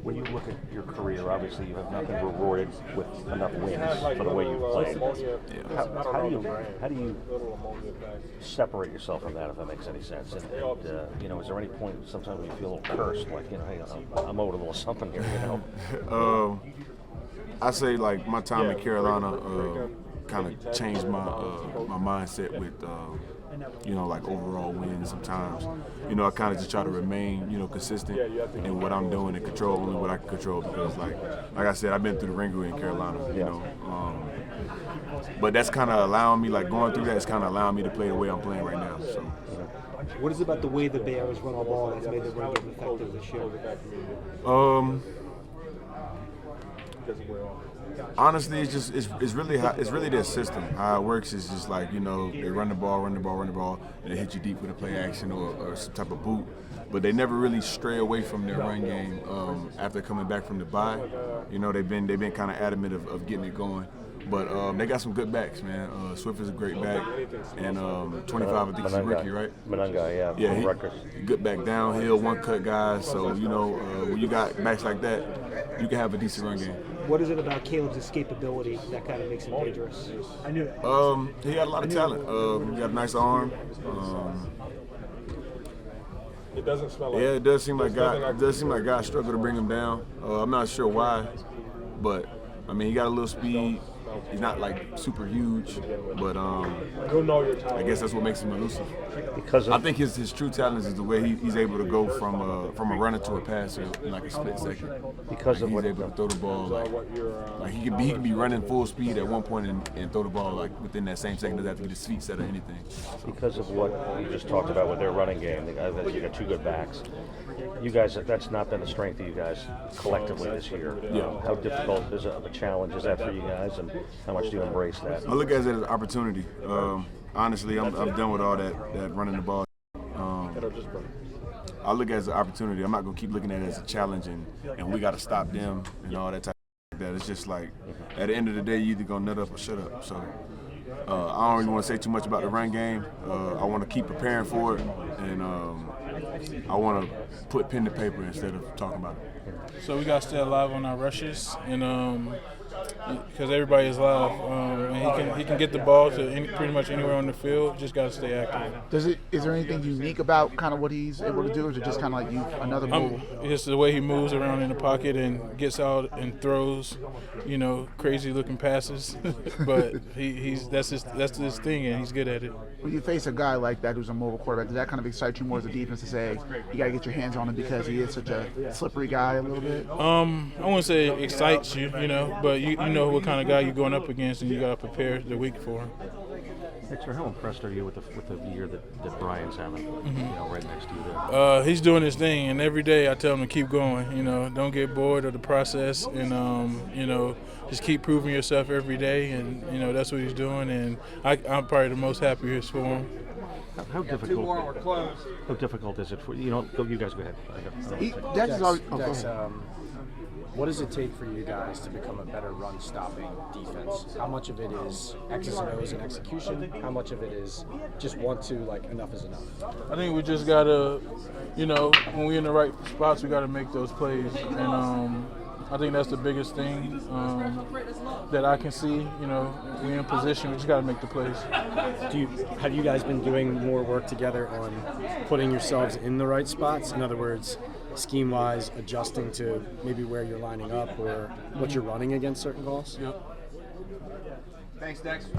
When you look at your career, obviously you have not been rewarded with enough wins for the way you've played. Yeah. How do you separate yourself from that, if that makes any sense? And is there any point sometimes when you feel a little cursed, like, hey, I'm owed a little something here, I say like my time in Carolina kind of changed my my mindset with like overall wins. Sometimes I kind of just try to remain consistent in what I'm doing and control only what I can control, because like I said, I've been through the ringer in Carolina, but that's kind of allowing me, like going through that, it's kind of allowing me to play the way I'm playing right now. So. What is it about the way the Bears run the ball that's made the run game effective this year? Honestly, it's really their system. How it works is just like they run the ball, and they hit you deep with a play action or some type of boot. But they never really stray away from their run game after coming back from the bye. They've been kind of adamant of getting it going. But they got some good backs, man. Swift is a great back, and 25, I think he's a rookie, right? Manunga, yeah, he good back downhill, one-cut guys. So when you got backs like that, you can have a decent run game. What is it about Caleb's escapability that kind of makes him dangerous? I knew that. He got a lot of talent. He got a nice arm. It doesn't smell like. Yeah, it does seem like guys struggle to bring him down. I'm not sure why, but I mean, he got a little speed. He's not like super huge, but I guess that's what makes him elusive. I think his true talent is the way he's able to go from a runner to a passer in like a split second. Because of he's able to throw the ball like he can be running full speed at one point and throw the ball like within that same second. Doesn't have to get his feet set or anything. So. Because of what you just talked about with their running game, you got two good backs. You guys, that's not been the strength of you guys collectively this year. Yeah. How difficult of a challenge is that for you guys, and how much do you embrace that? I look at it as an opportunity. Honestly, I'm done with all that running the ball. I look at it as an opportunity. I'm not going to keep looking at it as a challenge and we got to stop them and all that type of that. It's just like, at the end of the day, you either going to nut up or shut up. So I don't really want to say too much about the run game. I want to keep preparing for it, and I want to put pen to paper instead of talking about it. So we got to stay alive on our rushes, and because everybody is live, and he can get the ball to pretty much anywhere on the field. Just got to stay active. Is there anything unique about kind of what he's able to do, or is it just kind of like another move? It's the way he moves around in the pocket and gets out and throws, crazy looking passes. But that's his thing, and he's good at it. When you face a guy like that who's a mobile quarterback, does that kind of excite you more as a defense to say you got to get your hands on him because he is such a slippery guy a little bit? I wouldn't say it excites you, but you know what kind of guy you're going up against, and you got to prepare the week for him. Hector, how impressed are you with the year that Brian's having? Right next to you there. He's doing his thing, and every day I tell him to keep going. Don't get bored of the process, and just keep proving yourself every day, and that's what he's doing. And I'm probably the most happiest for him. How difficult is it for you? You guys go ahead. What does it take for you guys to become a better run-stopping defense? How much of it is X's and O's and execution? How much of it is just enough is enough? I think we just gotta, when we're in the right spots, we gotta make those plays, and I think that's the biggest thing that I can see. We're in position, we just gotta make the plays. Have you guys been doing more work together on putting yourselves in the right spots? In other words, scheme-wise, adjusting to maybe where you're lining up or what you're running against certain calls? Yep. Thanks, Dex.